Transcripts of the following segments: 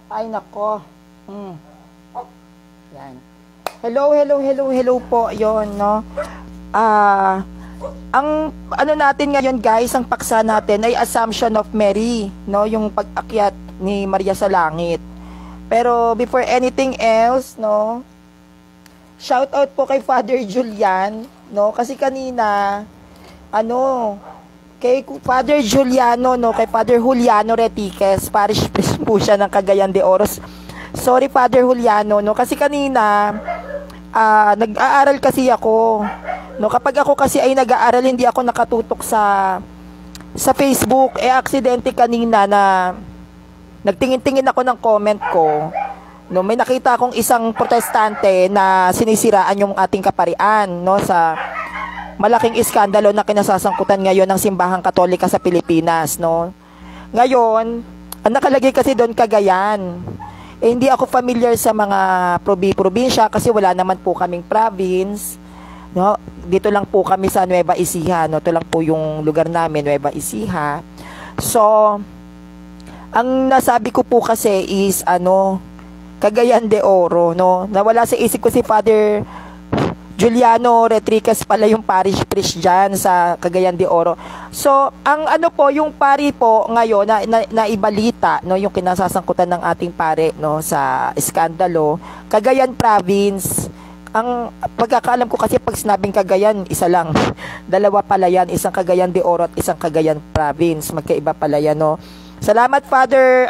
Ay, nako. Mm. Yan. Hello po. Yon, no? Ang ano natin ngayon, guys, ang paksa natin ay Assumption of Mary, no? Yung pag-akyat ni Maria sa langit. Pero before anything else, no? Shout out po kay Father Julian, no? Kasi kanina kay Father Juliano, no, kay Father Juliano Retiques, parish priest po siya ng Cagayan de Oro. Sorry, Father Juliano, no, kasi kanina nag-aaral kasi ako, no, kapag ako kasi ay nag-aaral, hindi ako nakatutok sa Facebook, aksidente kanina na nagtingin-tingin ako ng comment ko, no, may nakita akong isang protestante na sinisiraan yung ating kaparian, no, sa malaking iskandalo na kinasasangkutan ngayon ng Simbahang Katolika sa Pilipinas, no? Ngayon, ang nakalagay kasi doon Cagayan. Hindi ako familiar sa mga probinsya kasi wala naman po kaming province, no? Dito lang po kami sa Nueva Ecija, no? Ito lang po yung lugar namin, Nueva Ecija. So, ang nasabi ko po kasi is Cagayan de Oro, no? Nawala sa isip ko si Father Juliano Retriques pala yung parish priest dyan sa Cagayan de Oro. So, ang yung pari po ngayon na ibalita, no, yung kinasasangkutan ng ating pare, no, sa iskandalo, Cagayan Province. Ang pagkakaalam ko kasi pag sinabing Cagayan, isa lang. Dalawa pala yan, isang Cagayan de Oro at isang Cagayan Province. Magkaiba pala yan, no. Salamat, Father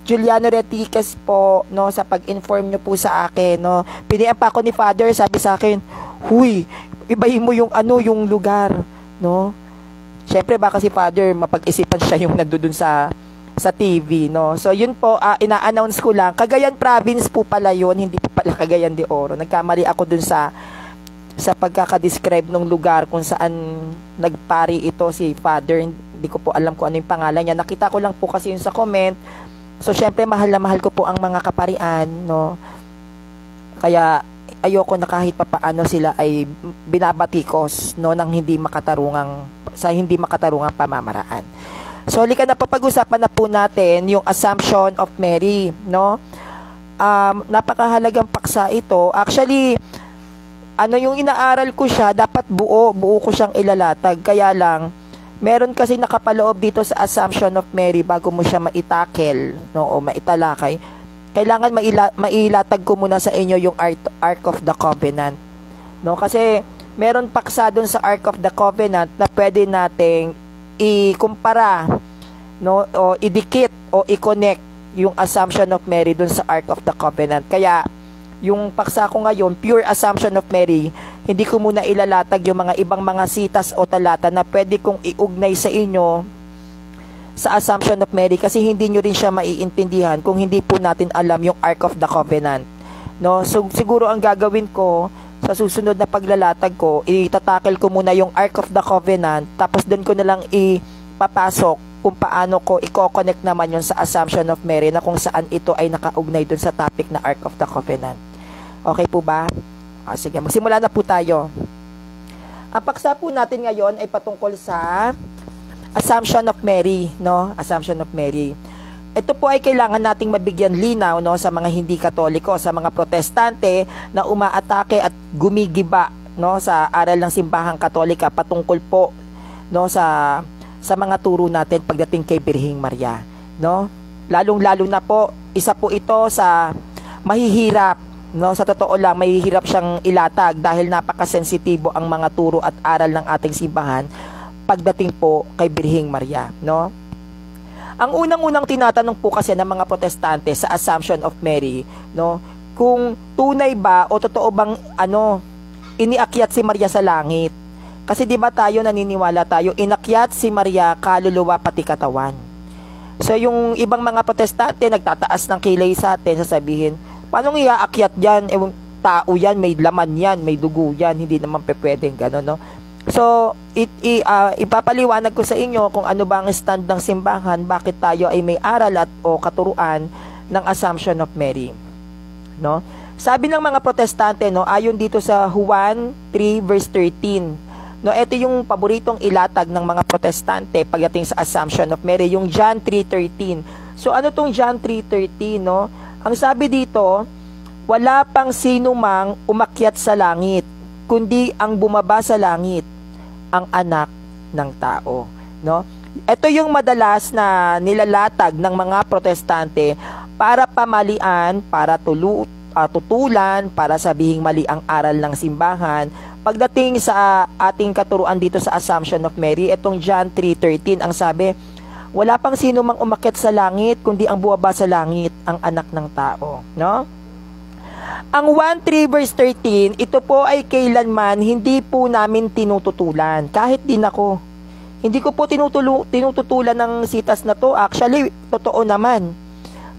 Juliano Retiques po, no, sa pag-inform nyo po sa akin, no. Pinian pa ako ni Father, sabi sa akin, huy, ibahin mo yung yung lugar, no. Syempre baka si Father mapag-isipan siya yung nandoon sa TV, no. So yun po, ina-announce ko lang, Cagayan Province po pala yun, hindi po pala Cagayan de Oro. Nagkamali ako dun sa pagkaka-describe ng lugar kung saan nagpari ito si Father. Hindi ko po alam kung ano yung pangalan niya. Nakita ko lang po kasi yun sa comment. So, syempre, mahal na mahal ko po ang mga kaparian, no? Kaya, ayoko na kahit papaano sila ay binabatikos, no, ng hindi makatarungang pamamaraan. So, halika na, papag-usapan na po natin yung Assumption of Mary, no? Napakahalagang paksa ito. Actually, yung inaaral ko siya, dapat buo ko siyang ilalatag. Kaya lang, meron kasi nakapaloob dito sa Assumption of Mary bago mo siya maitakel, no, o maitalakay. Kailangan mailatag ko muna sa inyo yung Ark of the Covenant, no, kasi meron paksa doon sa Ark of the Covenant na pwede nating ikumpara, no, o idikit o i-connect yung Assumption of Mary doon sa Ark of the Covenant. Kaya yung paksa ko ngayon, pure Assumption of Mary, hindi ko muna ilalatag yung mga ibang mga sitas o talata na pwede kong iugnay sa inyo sa Assumption of Mary kasi hindi nyo rin siya maiintindihan kung hindi po natin alam yung Ark of the Covenant, no? So, siguro ang gagawin ko sa susunod na paglalatag ko, itatakel ko muna yung Ark of the Covenant, tapos doon ko na lang ipapasok kung paano ko i-connect naman yun sa Assumption of Mary na kung saan ito ay nakaugnay dun sa topic na Ark of the Covenant. Okay po ba? Sige, magsimula na po tayo. Ang paksa po natin ngayon ay patungkol sa Assumption of Mary, no? Assumption of Mary. Ito po ay kailangan nating mabigyan linaw, no, sa mga hindi Katoliko, sa mga Protestante na umaatake at gumigiba, no, sa aral ng Simbahang Katolika patungkol po, no, sa mga turo natin pagdating kay Birheng Maria, no? Lalong-lalo na po, isa po ito sa mahihirap, no? Sa totoo lang, mahihirap siyang ilatag dahil napakasensitibo ang mga turo at aral ng ating simbahan pagdating po kay Birheng Maria, no? Ang unang-unang tinatanong po kasi ng mga Protestante sa Assumption of Mary, no, kung tunay ba o totoo bang iniakyat si Maria sa langit. Kasi di ba tayo naniniwala tayo, inakyat si Maria kaluluwa pati katawan. So yung ibang mga Protestante nagtataas ng kilay sa atin, sasabihin, paano iaakyat yan? Tao yan, may laman yan, may dugo yan, hindi naman pwedeng gano'n, no? So, ipapaliwanag ko sa inyo kung ano ba ang stand ng simbahan, bakit tayo ay may aral o katuruan ng Assumption of Mary, no? Sabi ng mga Protestante, no, ayon dito sa Juan 3 verse 13, no, ito yung paboritong ilatag ng mga Protestante pagdating sa Assumption of Mary, yung John 3:13. So ano tong John 3:13, no? Ang sabi dito, wala pang sino mang umakyat sa langit, kundi ang bumaba sa langit, ang anak ng tao, no? Ito yung madalas na nilalatag ng mga protestante para pamalian, para tutulan, para sabihing mali ang aral ng simbahan. Pagdating sa ating katuruan dito sa Assumption of Mary, itong John 3:13, ang sabi, wala pang sino mang umakyat sa langit, kundi ang bumaba sa langit, ang anak ng tao, no? Ang 1:3 verse 13, ito po ay kailanman hindi po namin tinututulan. Kahit din ako, hindi ko po tinututulan ng sitas na to. Actually, totoo naman.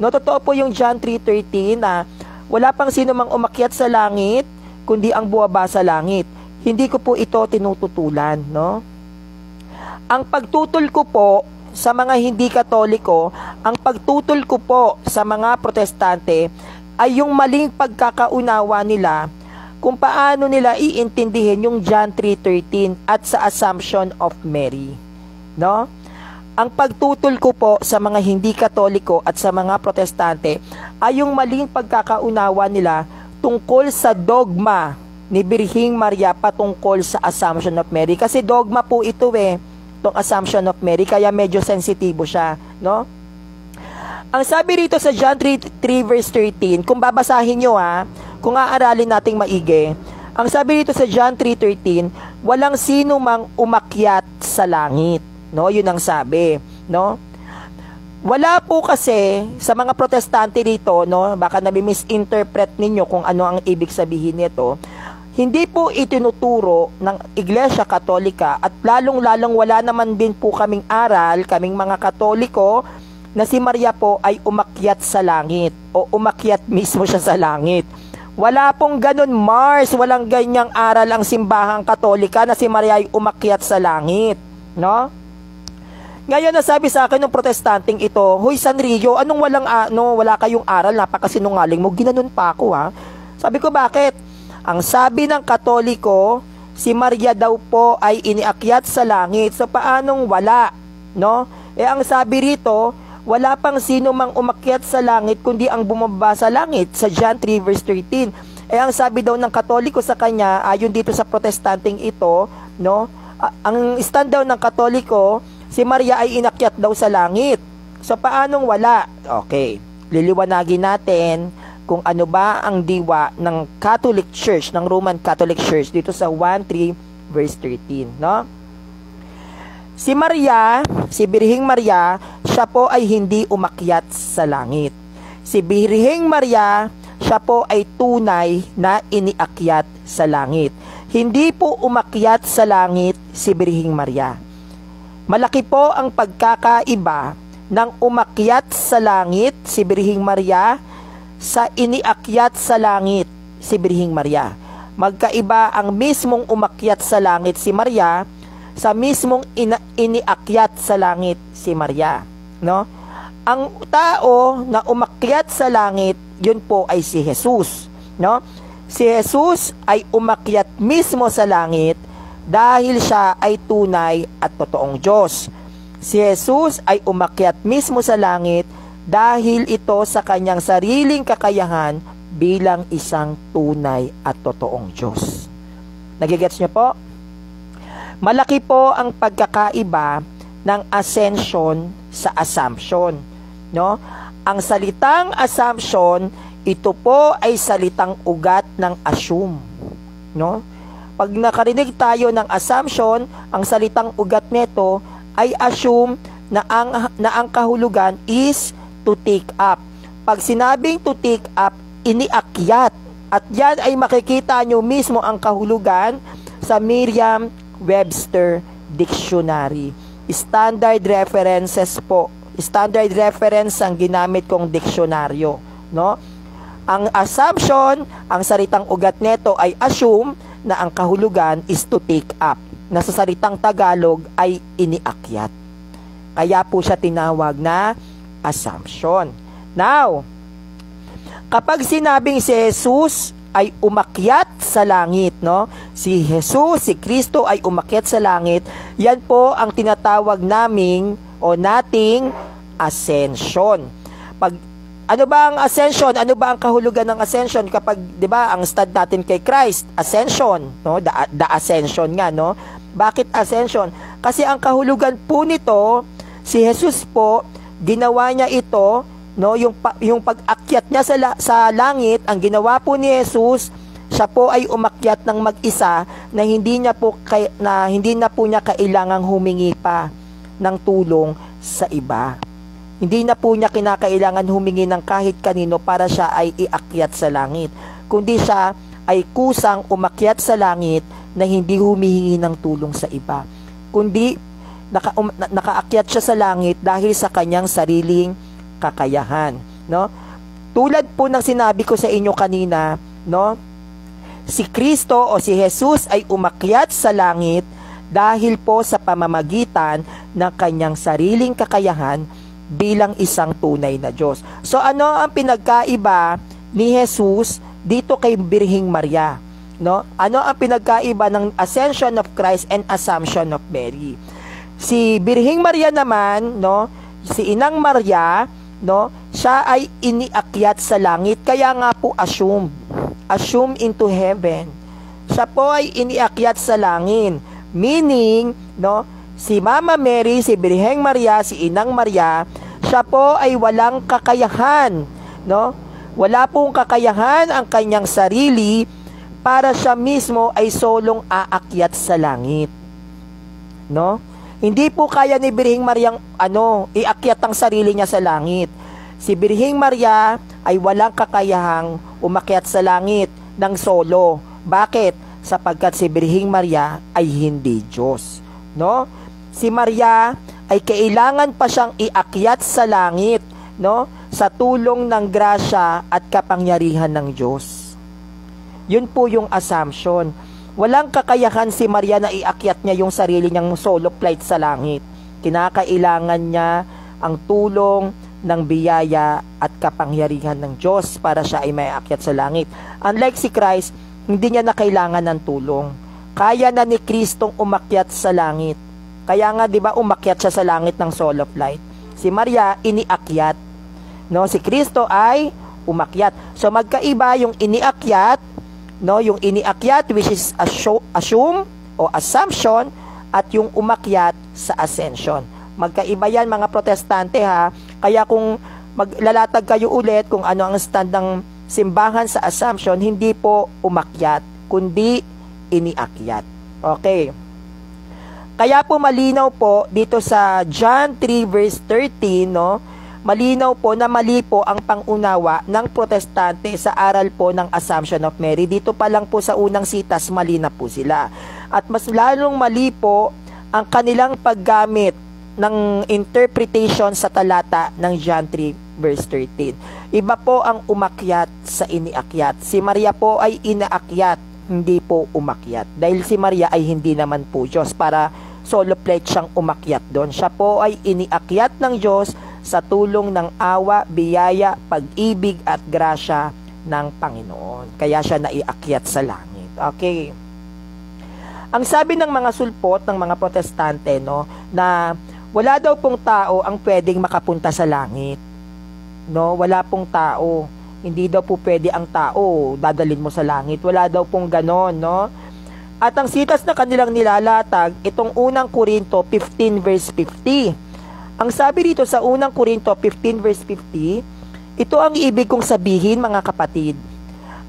No, totoo po yung John 3:13 na wala pang sino mang umakyat sa langit, kundi ang bumaba sa langit. Hindi ko po ito tinututulan, no? Ang pagtutol ko po sa mga hindi Katoliko, ang pagtutol ko po sa mga protestante ay yung maling pagkakaunawa nila kung paano nila iintindihin yung John 3:13 at sa Assumption of Mary, no? Ang pagtutol ko po sa mga hindi Katoliko at sa mga protestante ay yung maling pagkakaunawa nila tungkol sa dogma ni Birhing Maria patungkol sa Assumption of Mary. Kasi dogma po ito itong Assumption of Mary, kaya medyo sensitibo siya, no? Ang sabi rito sa John 3 verse 13, kung babasahin nyo kung aaralin nating maigi, ang sabi rito sa John 3:13, walang sino mang umakyat sa langit, no? Yun ang sabi, no? Wala po kasi sa mga protestante rito, no? Baka nami-misinterpret ninyo kung ano ang ibig sabihin nito. Hindi po itinuturo ng Iglesia Katolika at lalong-lalong wala naman din po kaming aral, kaming mga Katoliko, na si Maria po ay umakyat sa langit o umakyat mismo siya sa langit. Wala pong ganun, Mars, walang ganyang aral ang simbahang Katolika na si Maria ay umakyat sa langit, no? Ngayon nasabi sa akin ng protestanteng ito, "Hoy Sanrio, anong wala kayong aral, napakasinungaling mo." Ginanon pa ako Sabi ko, bakit? Ang sabi ng Katoliko, si Maria daw po ay iniakyat sa langit. So paanong wala, no? Ang sabi rito, wala pang sino mang umakyat sa langit kundi ang bumaba sa langit sa John 3 verse 13. Ang sabi daw ng Katoliko sa kanya, ayon dito sa protestanteng ito, no? Ang stand daw ng Katoliko, si Maria ay inakyat daw sa langit. So paanong wala? Okay, liliwanagin natin kung ano ba ang diwa ng Catholic Church, ng Roman Catholic Church dito sa 1:3 verse 13, no? Si Maria, si Birhing Maria, siya po ay hindi umakyat sa langit. Si Birhing Maria, siya po ay tunay na iniakyat sa langit. Hindi po umakyat sa langit si Birhing Maria. Malaki po ang pagkakaiba ng umakyat sa langit si Birhing Maria sa iniakyat sa langit si Birhing Maria. Magkaiba ang mismong umakyat sa langit si Maria sa mismong iniakyat sa langit si Maria, no? Ang tao na umakyat sa langit, yun po ay si Jesus, no? Si Jesus ay umakyat mismo sa langit dahil siya ay tunay at totoong Diyos. Si Jesus ay umakyat mismo sa langit dahil ito sa kanyang sariling kakayahan bilang isang tunay at totoong Diyos. Nagigets niyo po? Malaki po ang pagkakaiba ng ascension sa assumption, no? Ang salitang assumption, ito po ay salitang ugat ng assume, no? Pag nakarinig tayo ng assumption, ang salitang ugat nito ay assume na ang kahulugan is to take up. Pag sinabing to take up, iniakyat. At yan ay makikita nyo mismo ang kahulugan sa Merriam-Webster Dictionary. Standard references po. Standard reference ang ginamit kong diksyonaryo, no? Ang assumption, ang salitang ugat nito ay assume na ang kahulugan is to take up. Na sa salitang Tagalog ay iniakyat. Kaya po siya tinawag na assumption. Now, kapag sinabing si Jesus ay umakyat sa langit, no? Si Jesus, si Kristo ay umakyat sa langit, yan po ang tinatawag naming o nating ascension. Ano ba ang ascension? Ano ba ang kahulugan ng ascension? Kapag, 'di ba, ang stand natin kay Christ, ascension, no? The ascension nga, no? Bakit ascension? Kasi ang kahulugan po nito, si Jesus po, ginawa niya ito, no? Yung pag-akyat niya sa langit, ang ginawa po ni Jesus, siya po ay umakyat ng mag-isa na hindi na po niya kailangang humingi pa ng tulong sa iba. Hindi na po niya kinakailangan humingi ng kahit kanino para siya ay iakyat sa langit. Kundi siya ay kusang umakyat sa langit na hindi humihingi ng tulong sa iba. Kundi nakaakyat siya sa langit dahil sa kanyang sariling kakayahan. No? Tulad po ng sinabi ko sa inyo kanina, no? Si Kristo o si Jesus ay umakyat sa langit dahil po sa pamamagitan ng kanyang sariling kakayahan bilang isang tunay na Diyos. So ano ang pinagkaiba ni Jesus dito kay Birhing Maria? No? Ano ang pinagkaiba ng Ascension of Christ and Assumption of Mary? Si Birhing Maria naman, no, si Inang Maria, no, siya ay iniakyat sa langit, kaya nga po assume into heaven. Siya po ay iniakyat sa langit. Meaning, no, si Mama Mary, si Birheng Maria, si Inang Maria, siya po ay walang kakayahan, no? Wala pong kakayahan ang kanyang sarili para siya mismo ay solong aakyat sa langit. No? Hindi po kaya ni Birheng Maria iakyat ang sarili niya sa langit. Si Birheng Maria ay walang kakayahang umakyat sa langit ng solo. Bakit? Sapagkat si Birheng Maria ay hindi Diyos. No? Si Maria ay kailangan pa siyang iakyat sa langit, no? Sa tulong ng grasya at kapangyarihan ng Diyos. Yun po yung assumption. Walang kakayahan si Maria na iakyat niya yung sarili niyang solo flight sa langit. Kinakailangan niya ang tulong ng biyaya at kapangyarihan ng Diyos para siya ay maiakyat sa langit. Unlike si Christ, hindi niya na kailangan ng tulong. Kaya na ni Kristong umakyat sa langit. Kaya nga 'di ba umakyat siya sa langit ng solo flight. Si Maria iniakyat. No, si Kristo ay umakyat. So magkaiba yung iniakyat, no, yung iniakyat which is assume o assumption at yung umakyat sa ascension. Magkaiba yan mga protestante ha. Kaya kung maglalatag kayo ulit kung ano ang stand ng simbahan sa assumption, hindi po umakyat, kundi iniakyat. Okay. Kaya po malinaw po dito sa John 3 verse 13, no? Malinaw po na mali po ang pangunawa ng protestante sa aral po ng Assumption of Mary. Dito pa lang po sa unang sitas, mali na po sila. At mas lalong mali po ang kanilang paggamit ng interpretation sa talata ng John 3 verse 13. Iba po ang umakyat sa iniakyat. Si Maria po ay inaakyat, hindi po umakyat. Dahil si Maria ay hindi naman po Diyos para solo flight siyang umakyat doon. Siya po ay iniakyat ng Diyos sa tulong ng awa, biyaya, pag-ibig at grasya ng Panginoon. Kaya siya naiakyat sa langit. Okay. Ang sabi ng mga sulpot ng mga protestante, no, na wala daw pong tao ang pwedeng makapunta sa langit. No, wala pong tao. Hindi daw po pwede ang tao dadalhin mo sa langit. Wala daw pong ganon, no? At ang sitas na kanilang nilalatag, itong unang Korinto 15 verse 50. Ang sabi dito sa unang Korinto 15 verse 50, ito ang ibig kong sabihin mga kapatid.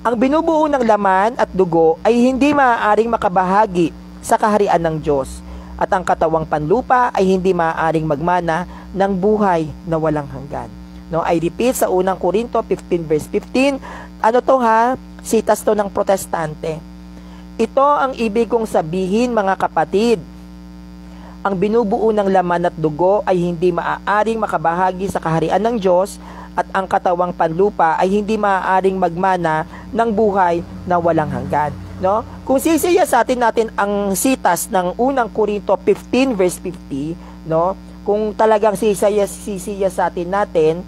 Ang binubuo ng laman at dugo ay hindi maaaring makabahagi sa kaharian ng Diyos. At ang katawang panlupa ay hindi maaaring magmana ng buhay na walang hanggan. No, I repeat sa unang Korinto 15 verse 15, ano to ha? Sitas to ng protestante. Ito ang ibig kong sabihin mga kapatid. Ang binubuo ng laman at dugo ay hindi maaaring makabahagi sa kaharian ng Diyos at ang katawang panlupa ay hindi maaaring magmana ng buhay na walang hanggan. No? Kung sisiyasatin natin ang sitas ng unang Korinto 15 verse 50, no? Kung talagang sisiyasatin natin,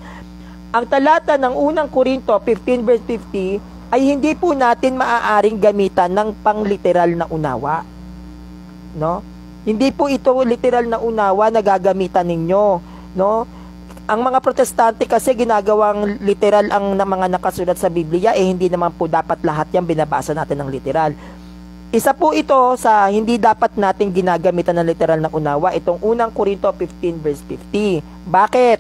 ang talata ng unang Korinto 15 verse 50 ay hindi po natin maaaring gamitan ng pangliteral na unawa. No? Hindi po ito literal na unawa na gagamitan ninyo, no? Ang mga protestante kasi ginagawang literal ang mga nakasulat sa Biblia, hindi naman po dapat lahat yan binabasa natin ng literal. Isa po ito sa hindi dapat natin ginagamitan ng literal na unawa, itong unang Korinto 15 verse 50. Bakit?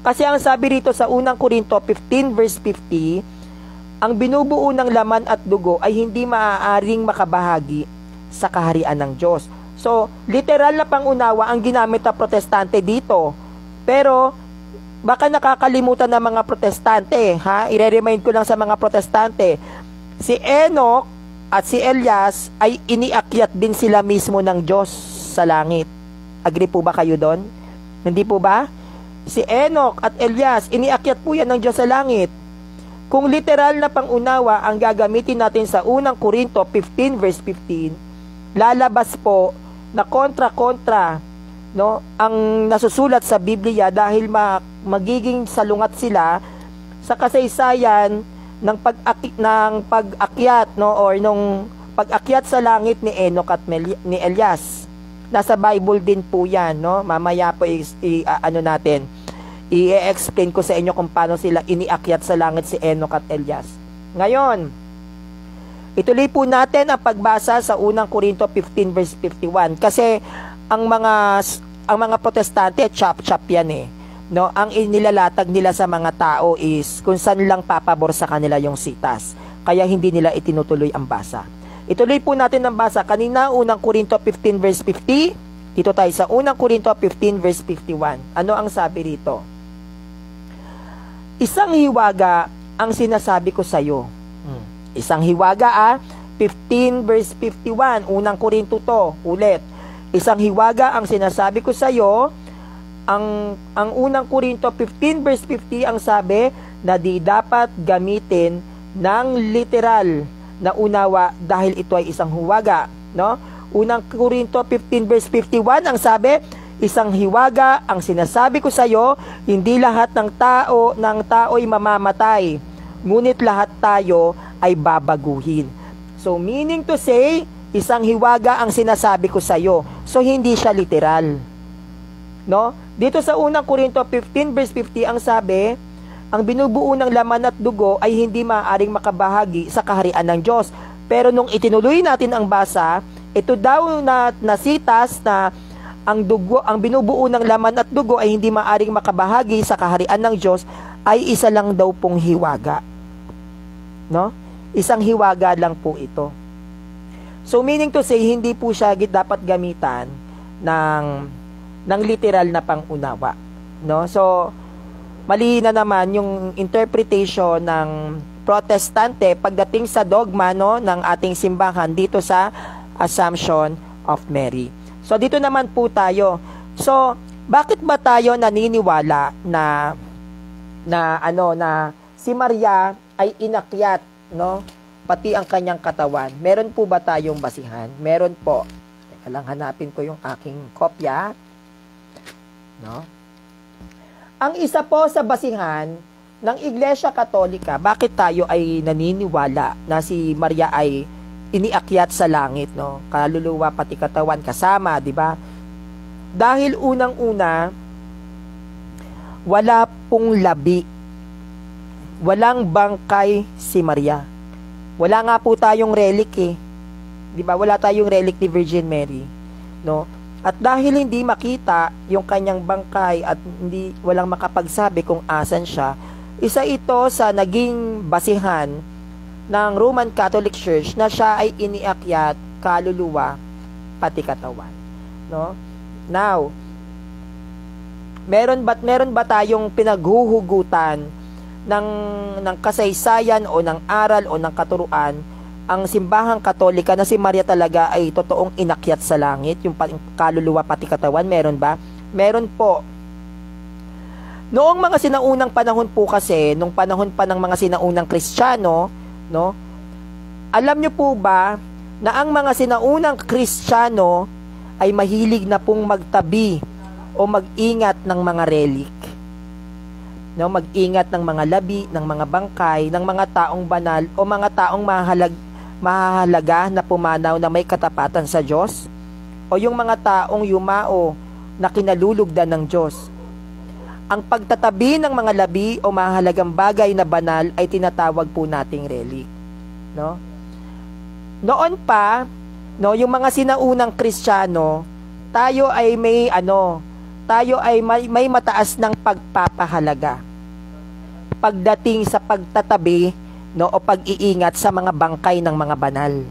Kasi ang sabi rito sa unang Korinto 15 verse 50, ang binubuo ng laman at dugo ay hindi maaaring makabahagi sa kaharian ng Diyos. So, literal na pangunawa ang ginamit ng protestante dito. Pero, baka nakakalimutan ng mga protestante, ha? I-remind ko lang sa mga protestante, si Enoch at si Elias ay iniakyat din sila mismo ng Diyos sa langit. Agree po ba kayo doon? Hindi po ba? Si Enoch at Elias, iniakyat po yan ng Diyos sa langit. Kung literal na pangunawa ang gagamitin natin sa unang Korinto 15 verse 15, lalabas po na kontra-kontra, no, ang nasusulat sa Biblia dahil magiging salungat sila sa kasaysayan ng pag-akyat, no, or nung pag-akyat sa langit ni Enoch at ni Elias. Nasa Bible din po 'yan, no? Mamaya po i-explain ko sa inyo kung paano sila iniakyat sa langit si Enoch at Elias. Ngayon, ituloy po natin ang pagbasa sa unang Korinto 15 verse 51 kasi ang mga protestante chop-chop yan no? Ang inilalatag nila sa mga tao is kung saan lang papabor sa kanila yung sitas, kaya hindi nila itinutuloy ang basa. Ituloy po natin ang basa kanina, unang Korinto 15 verse 50. Dito tayo sa unang Korinto 15 verse 51. Ano ang sabi rito? Isang hiwaga ang sinasabi ko sa iyo. Isang hiwaga 15 verse 51, unang Korinto to, ulit. Isang hiwaga ang sinasabi ko sa iyo. Ang unang Korinto 15 verse 50 ang sabi na di dapat gamitin ng literal na unawa dahil ito ay isang hiwaga, no? Unang Korinto 15 verse 51 ang sabi, isang hiwaga ang sinasabi ko sa iyo, hindi lahat ng tao'y mamamatay, ngunit lahat tayo ay babaguhin. So meaning to say, isang hiwaga ang sinasabi ko sa iyo. So hindi siya literal. No? Dito sa unang Korinto 15 verse 50 ang sabi, ang binubuo ng laman at dugo ay hindi maaaring makabahagi sa kaharian ng Diyos. Pero nung itinuloy natin ang basa, ito daw na nasitas na ang binubuo ng laman at dugo ay hindi maaaring makabahagi sa kaharian ng Diyos ay isa lang daw pong hiwaga. No? Isang hiwaga lang po ito. So meaning to say, hindi po siya dapat gamitan ng literal na pangunawa. No? So, mali na naman yung interpretation ng protestante pagdating sa dogma, no, ng ating simbahan dito sa Assumption of Mary. So, dito naman po tayo. So, bakit ba tayo naniniwala na si Maria ay inakyat, no, pati ang kanyang katawan? Meron po ba tayong basihan? Meron po. Teka lang, hanapin ko yung aking kopya. No? Ang isa po sa basihan ng Iglesia Katolika, bakit tayo ay naniniwala na si Maria ay iniakyat sa langit, no? Kaluluwa pati katawan kasama, di ba? Dahil unang-una, wala pong labi. Walang bangkay si Maria. Wala nga po tayong relic Di ba? Wala tayong relic ni Virgin Mary, no? At dahil hindi makita yung kanyang bangkay at walang makapagsabi kung asan siya, isa ito sa naging basihan ng Roman Catholic Church na siya ay iniakyat kaluluwa pati katawan. No? Now, meron ba tayong pinaghuhugutan ng kasaysayan o ng aral o ng katuruan ang simbahang Katolika na si Maria talaga ay totoong inakyat sa langit, yung kaluluwa pati katawan? Meron ba? Meron po. Noong mga sinaunang panahon po kasi, nung panahon pa ng mga sinaunang Kristiyano, no? Alam niyo po ba na ang mga sinaunang Kristiyano ay mahilig na pong magtabi o mag-ingat ng mga relic? No, mag-ingat ng mga labi, ng mga bangkay, ng mga taong banal o mga taong mahahalaga na pumanaw na may katapatan sa Diyos, o yung mga taong yumao na kinalulugdan ng Diyos. Ang pagtatabi ng mga labi o mahalagang bagay na banal ay tinatawag po nating relic, no? Noon pa, no, yung mga sinaunang Kristiyano, tayo ay may mataas ng pagpapahalaga pagdating sa pagtatabi, no, o pag-iingat sa mga bangkay ng mga banal,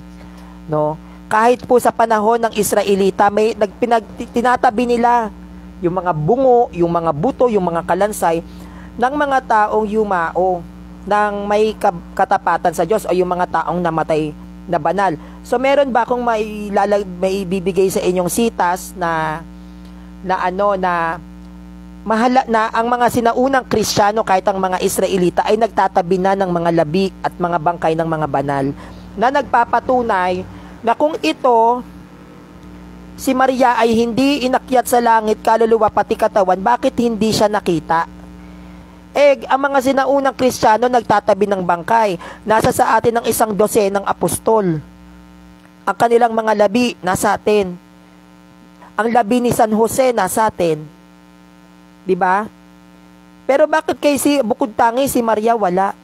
no? Kahit po sa panahon ng Israelita, tinatabi nila yung mga bungo, yung mga buto, yung mga kalansay ng mga taong yumao ng may katapatan sa Diyos o yung mga taong namatay na banal. So meron ba akong may bibigay sa inyong sitas na ang mga sinaunang Kristiyano, kahit ang mga Israelita, ay nagtatabi na ng mga labi at mga bangkay ng mga banal na nagpapatunay na kung ito si Maria ay hindi inakyat sa langit, kaluluwa pati katawan, bakit hindi siya nakita? Ang mga sinaunang Kristiyano nagtatabi ng bangkay. Nasa sa atin ang 12 ng apostol. Ang kanilang mga labi nasa atin. Ang labi ni San Jose nasa atin. 'Di ba? Pero bakit bukod tangi si Maria wala?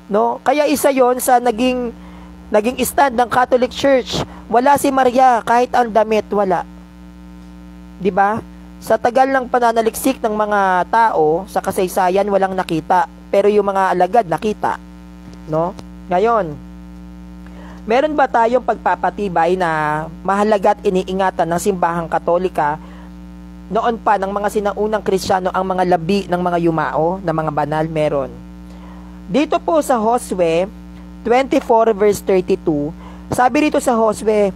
No? Kaya isa 'yon sa naging stand ng Catholic Church. Wala si Maria, kahit ang damit, wala. 'Di ba? Sa tagal ng pananaliksik ng mga tao, sa kasaysayan, walang nakita. Pero yung mga alagad, nakita. No? Ngayon, meron ba tayong pagpapatibay na mahalaga at iniingatan ng simbahang Katolika noon pa ng mga sinaunang Kristiyano ang mga labi ng mga yumao, ng mga banal? Meron. Dito po sa Josue 24 verse 32, sabi rito sa Josue,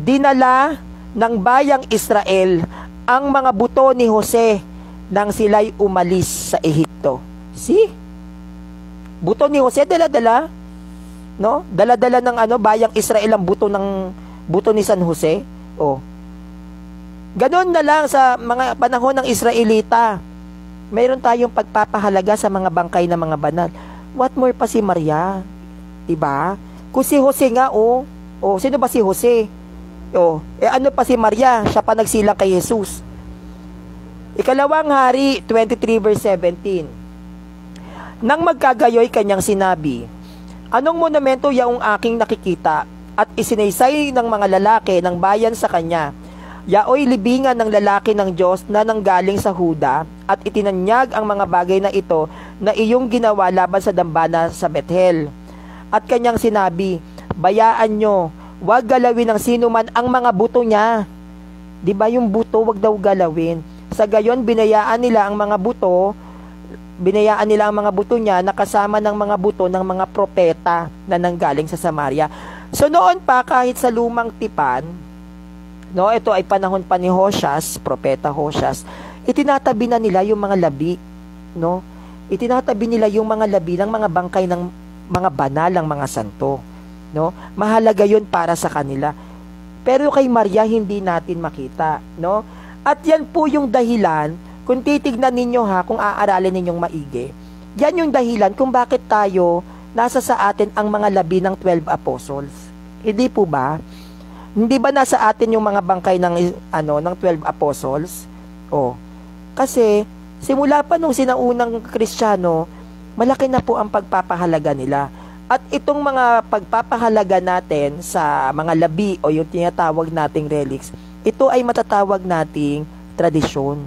dinala ng bayang Israel ang mga buto ni Jose nang sila'y umalis sa Ehipto. See? Buto ni Jose, dala-dala. No? Dala-dala ng bayang Israel ang buto ni San Jose. Oh. Ganon na lang sa mga panahon ng Israelita. Mayroon tayong pagpapahalaga sa mga bangkay ng mga banal. What more pa si Maria? Diba? Kung si Jose nga, sino ba si Jose? Ano pa si Maria? Siya pa nagsilang kay Jesus. Ikalawang Hari 23 verse 17. Nang magkagayoy kanyang sinabi, anong monumento yaong aking nakikita at isinaysay ng mga lalaki ng bayan sa kanya? Yaoy libingan ng lalaki ng Diyos na nanggaling sa Huda at itinanyag ang mga bagay na ito na iyong ginawa laban sa dambana sa Bethel. At kanyang sinabi, bayaan nyo, wag galawin ng sino man ang mga buto niya. Diba yung buto, wag daw galawin. Sa gayon, binayaan nila ang mga buto niya na kasama ng mga buto ng mga propeta na nanggaling sa Samaria. So noon pa, kahit sa lumang tipan, no, ito ay panahon pa ni Hoshas, propeta Hoshas, itinatabi na nila yung mga labi, no? Itinatabi nila yung mga labi ng mga bangkay ng mga banal ng mga santo, no? Mahalaga 'yon para sa kanila. Pero kay Maria hindi natin makita, no? At yan po yung dahilan, kung titignan ninyo kung aaralin ninyong maigi, yan yung dahilan kung bakit tayo nasa sa atin ang mga labi ng 12 apostles. Hindi po ba? Hindi ba nasa atin yung mga bangkay ng 12 apostles? Kasi simula pa nung sinaunang Kristiyano, malaki na po ang pagpapahalaga nila. At itong mga pagpapahalaga natin sa mga labi o yung tinatawag nating relics, ito ay matatawag nating tradisyon.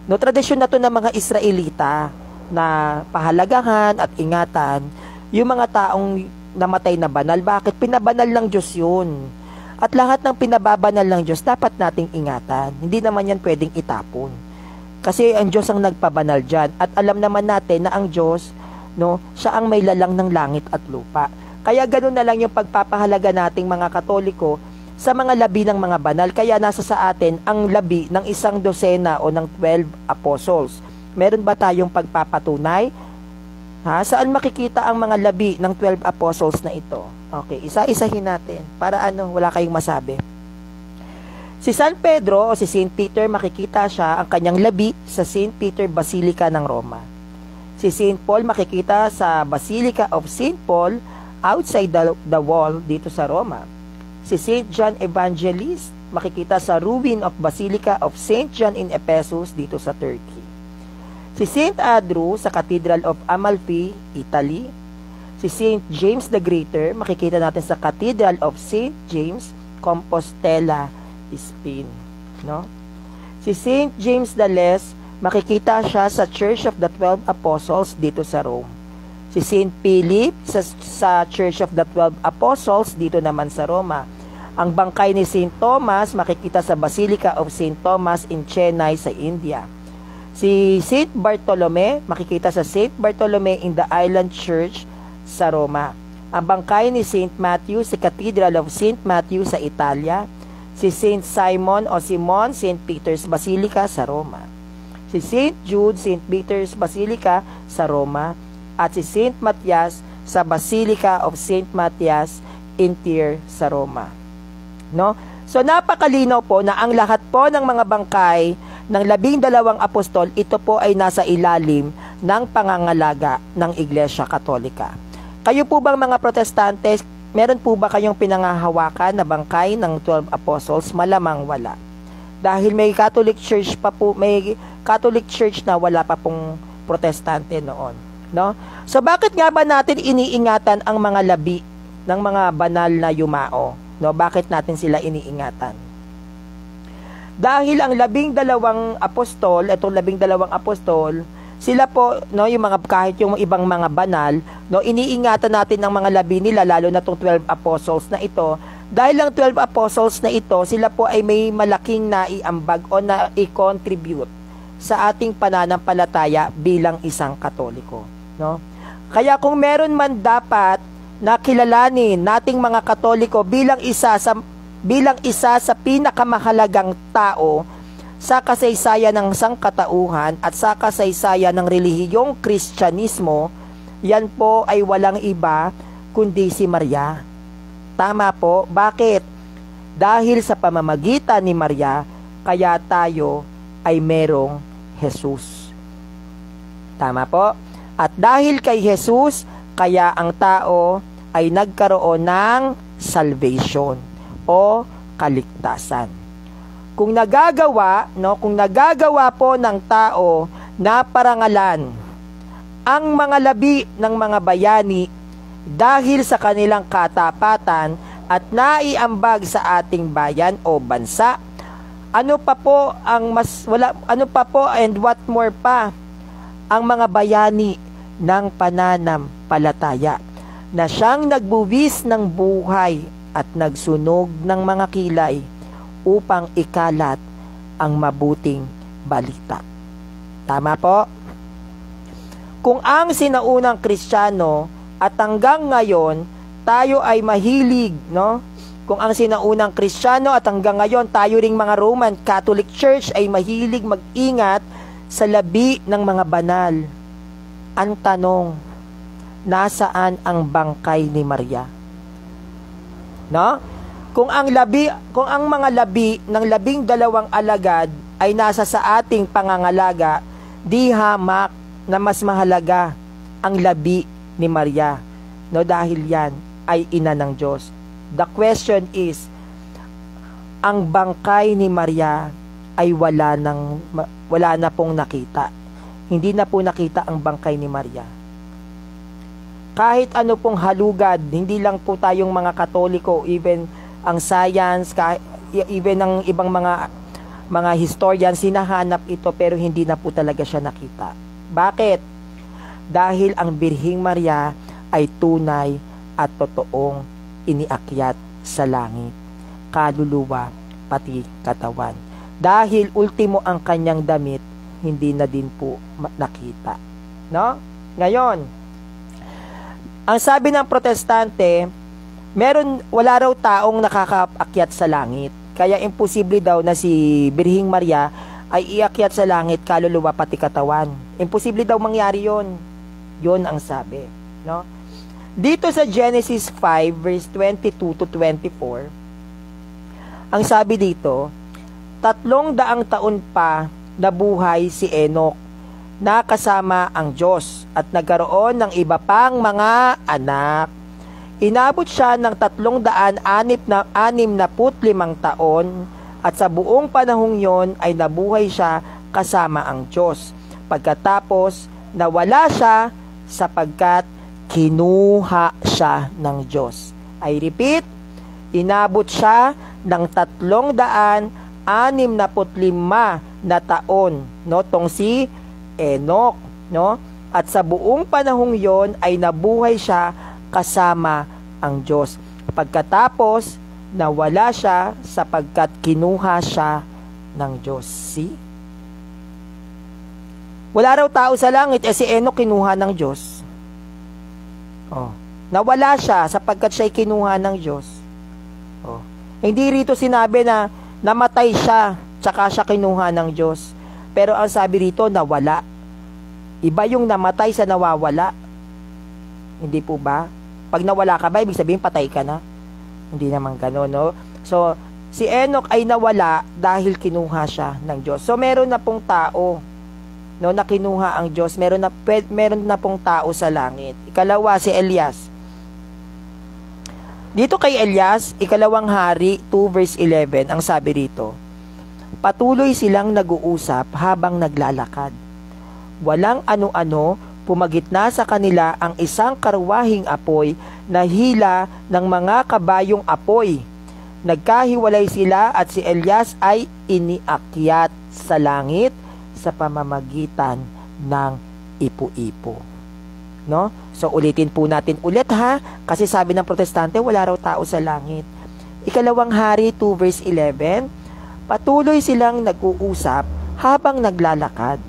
No, tradisyon na to ng mga Israelita na pahalagahan at ingatan yung mga taong namatay na banal. Bakit? Pinabanal ng Diyos yun. At lahat ng pinababanal ng Diyos, dapat nating ingatan. Hindi naman yan pwedeng itapon. Kasi ang Diyos ang nagpabanal dyan. At alam naman natin na ang Diyos, no, siya ang may lalang ng langit at lupa. Kaya ganoon na lang yung pagpapahalaga nating mga Katoliko sa mga labi ng mga banal. Kaya nasa sa atin ang labi ng 12 o ng 12 apostles. Meron ba tayong pagpapatunay? Saan makikita ang mga labi ng 12 apostles na ito? Okay, isa-isahin natin para wala kayong masabi. Si San Pedro o si St. Peter, makikita siya ang kanyang labi sa St. Peter Basilica ng Roma. Si St. Paul makikita sa Basilica of St. Paul outside the wall dito sa Roma. Si St. John Evangelist makikita sa ruin of Basilica of St. John in Ephesus dito sa Turkey. Si St. Andrew sa Cathedral of Amalfi, Italy. Si St. James the Greater, makikita natin sa Cathedral of St. James, Compostela, Spain. No? Si St. James the Less, makikita siya sa Church of the 12 Apostles dito sa Rome. Si St. Philip sa Church of the 12 Apostles dito naman sa Roma. Ang bangkay ni St. Thomas, makikita sa Basilica of St. Thomas in Chennai sa India. Si St. Bartolome, makikita sa St. Bartolome in the Island Church sa Roma. Ang bangkay ni St. Matthew sa Cathedral of St. Matthew sa Italia. Si St. Simon o Simon, St. Peter's Basilica sa Roma. Si St. Jude, St. Peter's Basilica sa Roma. At si St. Matthias sa Basilica of St. Matthias in Tyre sa Roma. No? So napakalinaw po na ang lahat po ng mga bangkay ng 12 apostol, ito po ay nasa ilalim ng pangangalaga ng Iglesia Katolika. Kayo po bang mga Protestante, meron po ba kayong pinangahawakan na bangkay ng 12 apostles? Malamang wala. Dahil may Catholic Church pa po, may Catholic Church na wala pa pong Protestante noon, no? So bakit nga ba natin iniingatan ang mga labi ng mga banal na yumao, no? Bakit natin sila iniingatan? Dahil ang 12 apostol, itong 12 apostol, sila po, no, yung mga kahit yung ibang mga banal, no, iniingatan natin ang mga labi nila, lalo na tong 12 apostles na ito. Dahil ang 12 apostles na ito, sila po ay may malaking naiambag o na-contribute sa ating pananampalataya bilang isang Katoliko, no? Kaya kung meron man dapat na kilalanin nating mga Katoliko bilang isa sa pinakamahalagang tao sa kasaysayan ng sangkatauhan at sa kasaysayan ng relihiyong Kristyanismo, yan po ay walang iba kundi si Maria. Tama po. Bakit? Dahil sa pamamagitan ni Maria, kaya tayo ay merong Jesus. Tama po. At dahil kay Jesus, kaya ang tao ay nagkaroon ng salvation o kaligtasan. Kung nagagawa po ng tao na parangalan ang mga labi ng mga bayani dahil sa kanilang katapatan at naiambag sa ating bayan o bansa, ano pa po and what more pa ang mga bayani ng pananampalataya na siyang nagbuwis ng buhay at nagsunog ng mga kilay upang ikalat ang mabuting balita. Tama po? Kung ang sinaunang Kristiyano at hanggang ngayon tayo ay mahilig, no? Kung ang sinaunang Kristiyano at hanggang ngayon tayo ring mga Roman Catholic Church ay mahilig mag-ingat sa labi ng mga banal. Ang tanong, nasaan ang bangkay ni Maria? No? Kung ang mga labi ng 12 alagad ay nasa sa ating pangangalaga, di hamak na mas mahalaga ang labi ni Maria. No, dahil yan ay ina ng Diyos. The question is, ang bangkay ni Maria ay wala na pong nakita. Hindi na po nakita ang bangkay ni Maria. Kahit ano pong halugad, hindi lang po tayong mga Katoliko, even ang science, even ang ibang mga historians, sinahanap ito pero hindi na po talaga siya nakita. Bakit? Dahil ang Birhing Maria ay tunay at totoong iniakyat sa langit, kaluluwa, pati katawan. Dahil ultimo ang kanyang damit, hindi na din po nakita. No? Ngayon, ang sabi ng Protestante, wala raw taong nakakaakyat sa langit. Kaya imposible daw na si Birhing Maria ay iakyat sa langit, kaluluwa pati katawan. Imposible daw mangyari 'yon. 'Yon ang sabi, no? Dito sa Genesis 5 verse 22 to 24, ang sabi dito, 300 taon pa nabuhay si Enoch na kasama ang Diyos at nagkaroon ng iba pang mga anak. Inabot siya ng 365 taon At sa buong panahong yon ay nabuhay siya kasama ang Diyos. Pagkatapos, nawala siya sapagkat kinuha siya ng Diyos. I repeat, inabot siya ng 365 na taon, no, tong si Enoch, no? At sa buong panahong yon ay nabuhay siya kasama ang Diyos. Pagkatapos, nawala siya sapagkat kinuha siya ng Diyos. See? Wala raw tao sa langit, si Enoch kinuha ng Diyos. Oh. Nawala siya sapagkat siya'y kinuha ng Diyos. Oh. Hindi rito sinabi na namatay siya, tsaka siya kinuha ng Diyos. Pero ang sabi rito, nawala. Iba yung namatay sa nawawala. Hindi po ba? Pag nawala ka ba, ibig sabihin patay ka na? Hindi naman gano'n, no? So, si Enoch ay nawala dahil kinuha siya ng Diyos. So, meron na pong tao, no, na kinuha ang Diyos. Meron na pong tao sa langit. Ikalawa, si Elias. Dito kay Elias, ikalawang hari, 2 verse 11, ang sabi rito, patuloy silang nag-uusap habang naglalakad. Walang ano-ano, pumagitna sa kanila ang isang karwahing apoy na hila ng mga kabayong apoy. Nagkahiwalay sila at si Elias ay iniakyat sa langit sa pamamagitan ng ipo-ipo. No? So ulitin po natin ulit ha, kasi sabi ng protestante wala raw tao sa langit. Ikalawang hari 2 verse 11, patuloy silang nag-uusap habang naglalakad.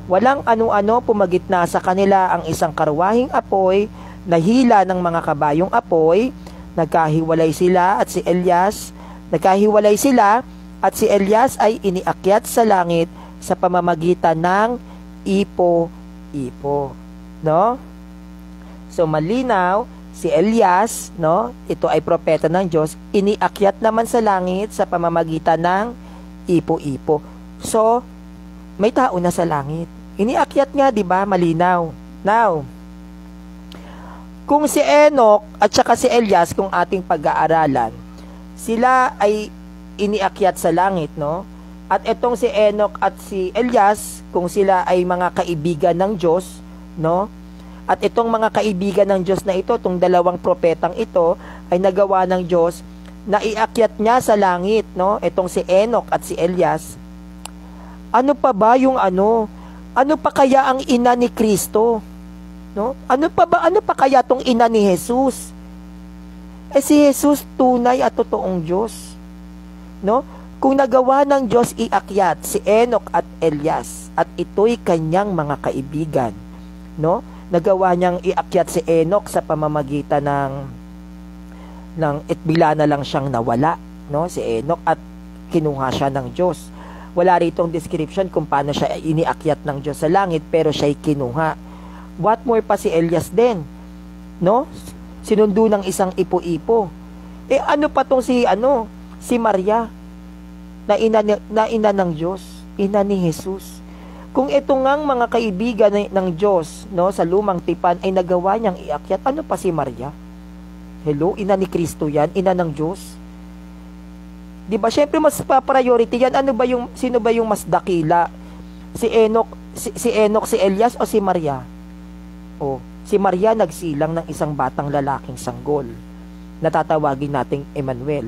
Walang ano-ano, pumagitna sa kanila ang isang karwahing apoy na hila ng mga kabayong apoy. Nagkahiwalay sila at si Elias ay iniakyat sa langit sa pamamagitan ng ipo-ipo. No? So malinaw, si Elias, no, ito ay propeta ng Diyos, iniakyat naman sa langit sa pamamagitan ng ipo-ipo. So, may tao na sa langit. Iniakyat nga, di ba? Malinaw. Now, kung si Enoch at saka si Elias, kung ating pag-aaralan, sila ay iniakyat sa langit, no? At itong si Enoch at si Elias, kung sila ay mga kaibigan ng Diyos, no? At itong mga kaibigan ng Diyos na ito, itong dalawang propetang ito, ay nagawa ng Diyos na iakyat niya sa langit, no? Itong si Enoch at si Elias. Ano pa ba yung ano? Ano pa kaya ang ina ni Kristo? No? Ano pa kaya tong ina ni Jesus? Si Jesus tunay at totoong Diyos. No? Kung nagawa ng Diyos iakyat si Enoch at Elias at ito'y kanyang mga kaibigan, no? Nagawa niyang iakyat si Enoch sa pamamagitan ng bigla na lang siyang nawala, no? Si Enoch, at kinuha siya ng Diyos. Wala ritong description kung paano siya iniakyat ng Diyos sa langit, pero siya'y kinuha. What more pa si Elias din, no? Sinundo ng isang ipo-ipo. Ano pa tong si Maria na ina ng Diyos, ina ni Jesus. Kung ito ngang mga kaibigan ng Diyos, no, sa lumang tipan ay nagawa niyang iakyat, ano pa si Maria? Hello, ina ni Kristo yan, ina ng Diyos. Di ba? Syempre mas pa-priority yan. Sino ba yung mas dakila? Si Enoch, si Elias o si Maria? Si Maria nagsilang ng isang batang lalaking sanggol. Natatawagin nating Emmanuel.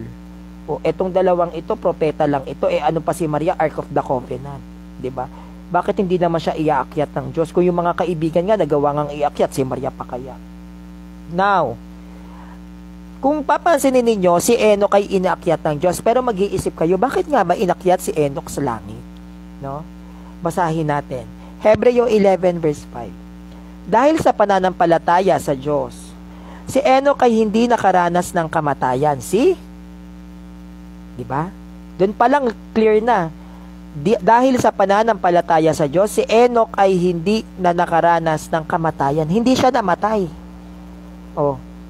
Etong dalawang ito, propeta lang ito. Ano pa si Maria? Ark of the Covenant. Di ba? Bakit hindi naman siya iaakyat ng Diyos? Kung yung mga kaibigan nga nagawa ngang iakyat, si Maria pa kaya? Now, kung papansinin ninyo, si Enoch ay inaakyat ng Diyos, pero mag-iisip kayo, bakit nga ba inakyat si Enoch sa langit? No? Basahin natin. Hebreo 11 verse 5. Dahil sa pananampalataya sa Diyos, si Enoch ay hindi nakaranas ng kamatayan. See? Diba? Doon pa lang clear na. Dahil sa pananampalataya sa Diyos, si Enoch ay hindi na nakaranas ng kamatayan. Hindi siya namatay.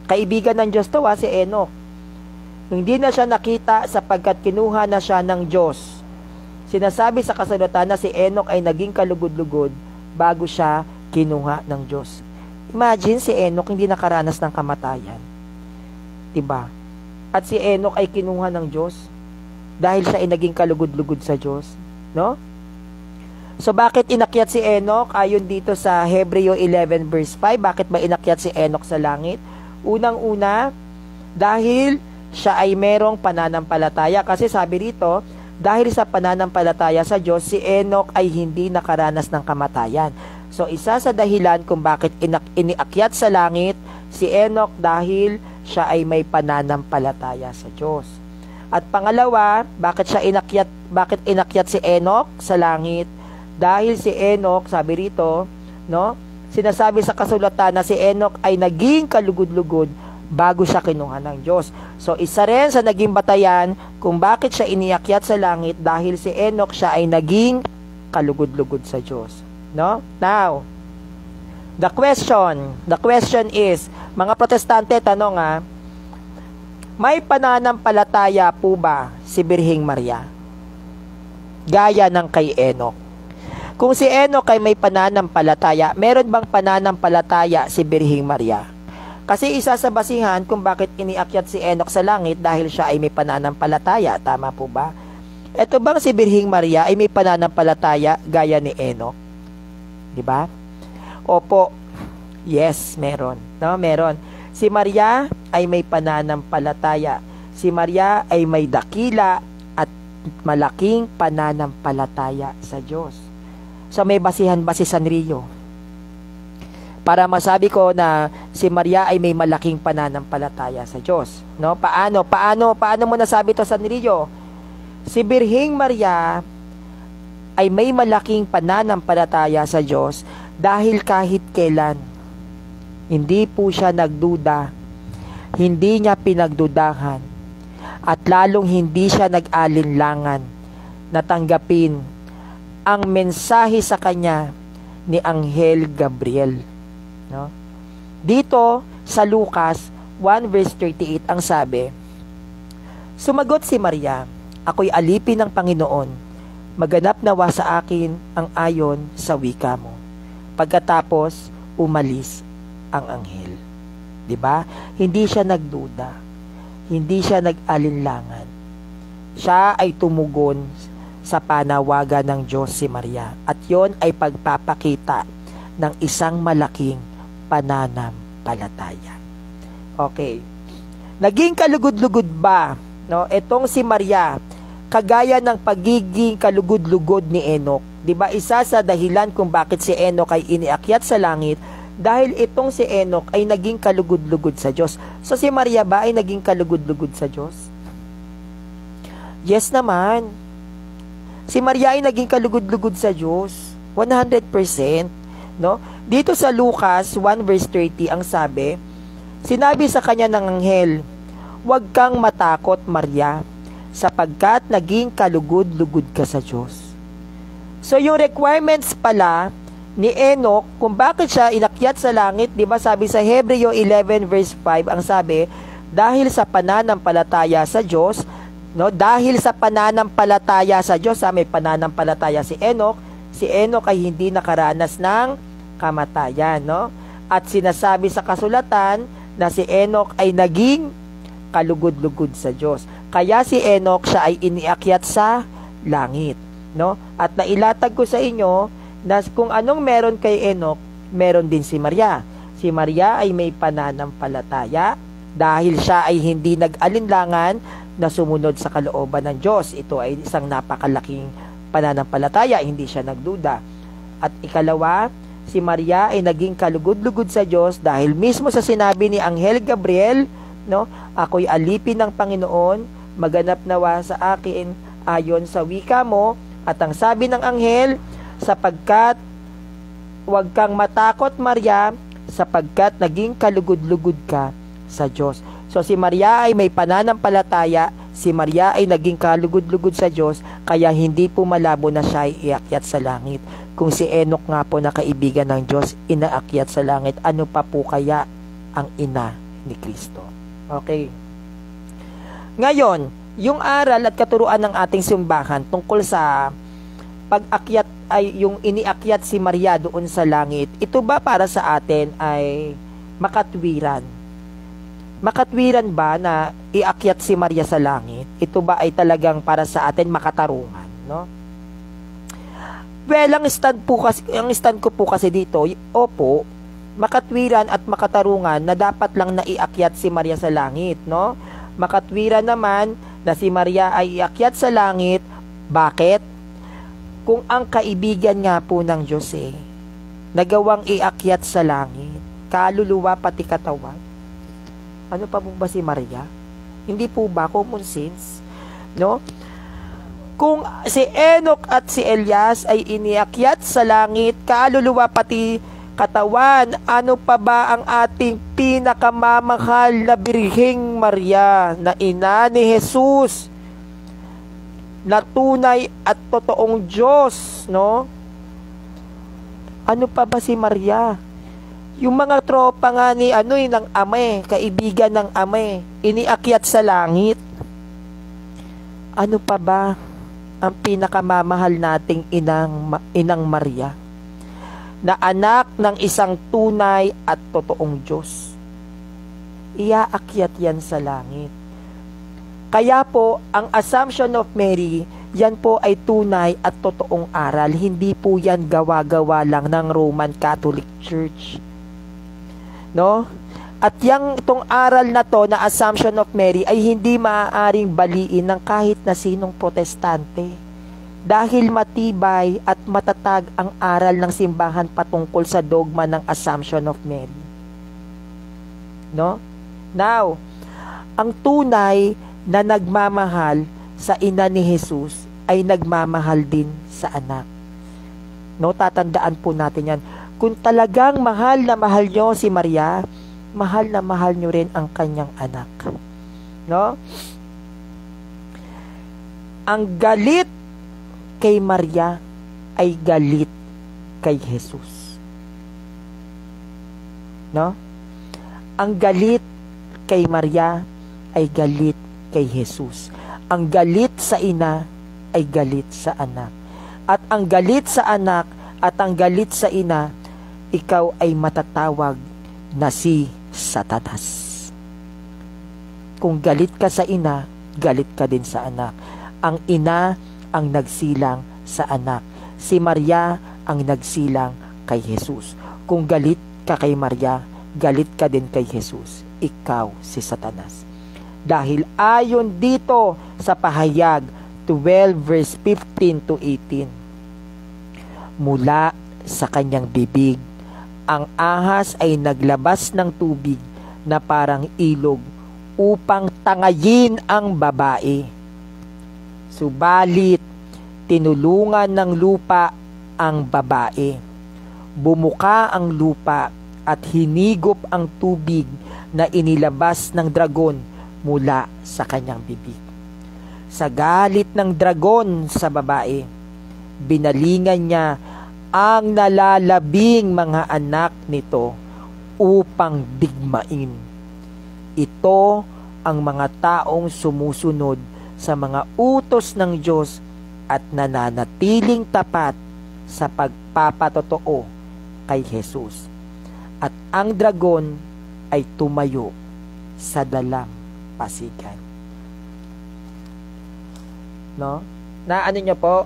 Kaibigan ng Diyos to si Enoch. Hindi na siya nakita sapagkat kinuha na siya ng Diyos. Sinasabi sa kasulatan na si Enoch ay naging kalugod-lugod bago siya kinuha ng Diyos. Imagine si Enoch hindi nakaranas ng kamatayan. Diba? At si Enoch ay kinuha ng Diyos. dahil siya ay naging kalugod-lugod sa Diyos, no? So bakit inakyat si Enoch? Ayon dito sa Hebreo 11 verse 5, bakit ba inakyat si Enoch sa langit? Unang-una, dahil siya ay merong pananampalataya. Kasi sabi rito, dahil sa pananampalataya sa Diyos, si Enoch ay hindi nakaranas ng kamatayan. So isa sa dahilan kung bakit iniakyat sa langit si Enoch, dahil siya ay may pananampalataya sa Diyos. At pangalawa, bakit inakyat si Enoch sa langit? Dahil si Enoch, sabi rito, no? Sinasabi sa kasulatan na si Enoch ay naging kalugod-lugod bago siya kinuha ng Diyos. So isa rin sa naging batayan kung bakit siya iniakyat sa langit, dahil si Enoch siya ay naging kalugod-lugod sa Diyos, no? Now, the question is, mga protestante, tanong may pananampalataya po ba si Birheng Maria? Gaya ng kay Enoch. Kung si Enoch ay may pananampalataya, meron bang pananampalataya si Birheng Maria? Kasi isa sa basihan kung bakit iniakyat si Enoch sa langit, dahil siya ay may pananampalataya. Tama po ba? Ito bang si Birheng Maria ay may pananampalataya gaya ni Enoch? Di ba? Opo. Yes, meron. No, meron. Si Maria ay may pananampalataya. Si Maria ay may dakila at malaking pananampalataya sa Diyos. So may basihan ba si Sanrio para masabi ko na si Maria ay may malaking pananampalataya sa Diyos, no? Paano mo nasabi to, Sanrio? Si Birheng Maria ay may malaking pananampalataya sa Diyos dahil kahit kailan hindi po siya nagduda, hindi niya pinagdudahan, at lalong hindi siya nag-alinlangan na tanggapin ang mensahe sa kanya ni Anghel Gabriel, no? Dito sa Lucas 1 verse 38 ang sabi, sumagot si Maria, ako'y alipin ng Panginoon, maganap nawa sa akin ang ayon sa wika mo. Pagkatapos umalis ang anghel. 'Di ba? Hindi siya nagduda, hindi siya nag-alinlangan. Siya ay tumugon sa panawagan ng Diyos si Maria. At yon ay pagpapakita ng isang malaking pananampalataya. Okay. Naging kalugod-lugod ba, no, itong si Maria kagaya ng pagiging kalugod-lugod ni Enoch? 'Di ba isa sa dahilan kung bakit si Enoch ay iniakyat sa langit, dahil itong si Enoch ay naging kalugod-lugod sa Diyos. So si Maria ba ay naging kalugod-lugod sa Diyos? Yes naman. Si Maria ay naging kalugod-lugod sa Diyos. 100%. No? Dito sa Lucas 1 verse 30 ang sabi, sinabi sa kanya ng anghel, huwag kang matakot, Maria, sapagkat naging kalugod-lugod ka sa Diyos. So yung requirements pala ni Enoch, kung bakit siya inakyat sa langit, di ba sabi sa Hebreo 11 verse 5, ang sabi, dahil sa pananampalataya sa Diyos, no, dahil sa pananampalataya sa Diyos, may pananampalataya si Enoch ay hindi nakaranas ng kamatayan, no? At sinasabi sa kasulatan na si Enoch ay naging kalugod-lugod sa Diyos. Kaya si Enoch siya ay iniakyat sa langit, no? At nailatag ko sa inyo na kung anong meron kay Enoch, meron din si Maria. Si Maria ay may pananampalataya dahil siya ay hindi nag-alinlangan na sumunod sa kalooban ng Diyos. Ito ay isang napakalaking pananampalataya, hindi siya nagduda. At ikalawa, si Maria ay naging kalugod-lugod sa Diyos dahil mismo sa sinabi ni Anghel Gabriel, no, ako'y alipin ng Panginoon, maganap nawa sa akin ayon sa wika mo. At ang sabi ng anghel, sapagkat huwag kang matakot, Maria, sapagkat naging kalugod-lugod ka sa Diyos. So si Maria ay may pananampalataya, si Maria ay naging kalugod-lugod sa Diyos, kaya hindi po malabo na siya ay iakyat sa langit. Kung si Enoch nga po na kaibigan ng Diyos, inaakyat sa langit, ano pa po kaya ang ina ni Kristo? Okay. Ngayon, yung aral at katuruan ng ating simbahan tungkol sa pag-akyat ay yung iniakyat si Maria doon sa langit, ito ba para sa atin ay makatwiran? makatwiran ba na iakyat si Maria sa langit? Ito ba ay talagang para sa atin makatarungan, no? Well, ang stand ko po kasi dito, opo, makatwiran at makatarungan na dapat lang na iakyat si Maria sa langit, no? Makatwiran naman na si Maria ay iakyat sa langit. Bakit? Kung ang kaibigan nga po ng Diyos nagawang iakyat sa langit, kaluluwa pati katawan, ano pa po ba si Maria? Hindi po ba common sense? No? Kung si Enoch at si Elias ay iniakyat sa langit, kaluluwa pati katawan, ano pa ba ang ating pinakamamahal na Birheng Maria na ina ni Jesus, na tunay at totoong Diyos, no? Ano pa ba si Maria? Yung mga tropa nga ni ng ama, kaibigan ng ama, iniakyat sa langit. Ano pa ba ang pinakamamahal nating inang Maria, na anak ng isang tunay at totoong Diyos? Iaakyat yan sa langit. Kaya po, ang Assumption of Mary, yan po ay tunay at totoong aral. Hindi po yan gawa-gawa lang ng Roman Catholic Church. No? At itong aral na to na Assumption of Mary ay hindi maaaring baliin ng kahit na sinong protestante. Dahil matibay at matatag ang aral ng simbahan patungkol sa dogma ng Assumption of Mary. No? Now, ang tunay na nagmamahal sa ina ni Jesus ay nagmamahal din sa anak. No, tatandaan po natin yan. Kung talagang mahal na mahal nyo si Maria, mahal na mahal nyo rin ang kanyang anak. No? Ang galit kay Maria ay galit kay Jesus. No? Ang galit kay Maria ay galit kay Jesus. Ang galit sa ina ay galit sa anak. At ang galit sa anak at ang galit sa ina, ikaw ay matatawag na si Satanas. Kung galit ka sa ina, galit ka din sa anak. Ang ina ang nagsilang sa anak. Si Maria ang nagsilang kay Jesus. Kung galit ka kay Maria, galit ka din kay Jesus. Ikaw si Satanas. Dahil ayon dito sa Pahayag 12 verse 15 to 18, mula sa kanyang bibig, ang ahas ay naglabas ng tubig na parang ilog upang tangayin ang babae. Subalit, tinulungan ng lupa ang babae. Bumuka ang lupa at hinigop ang tubig na inilabas ng dragon mula sa kanyang bibig. Sa galit ng dragon sa babae, binalingan niya ang nalalabing mga anak nito upang digmain. Ito ang mga taong sumusunod sa mga utos ng Diyos at nananatiling tapat sa pagpapatotoo kay Jesus. At ang dragon ay tumayo sa dalampasigan. No? Na ano niyo po?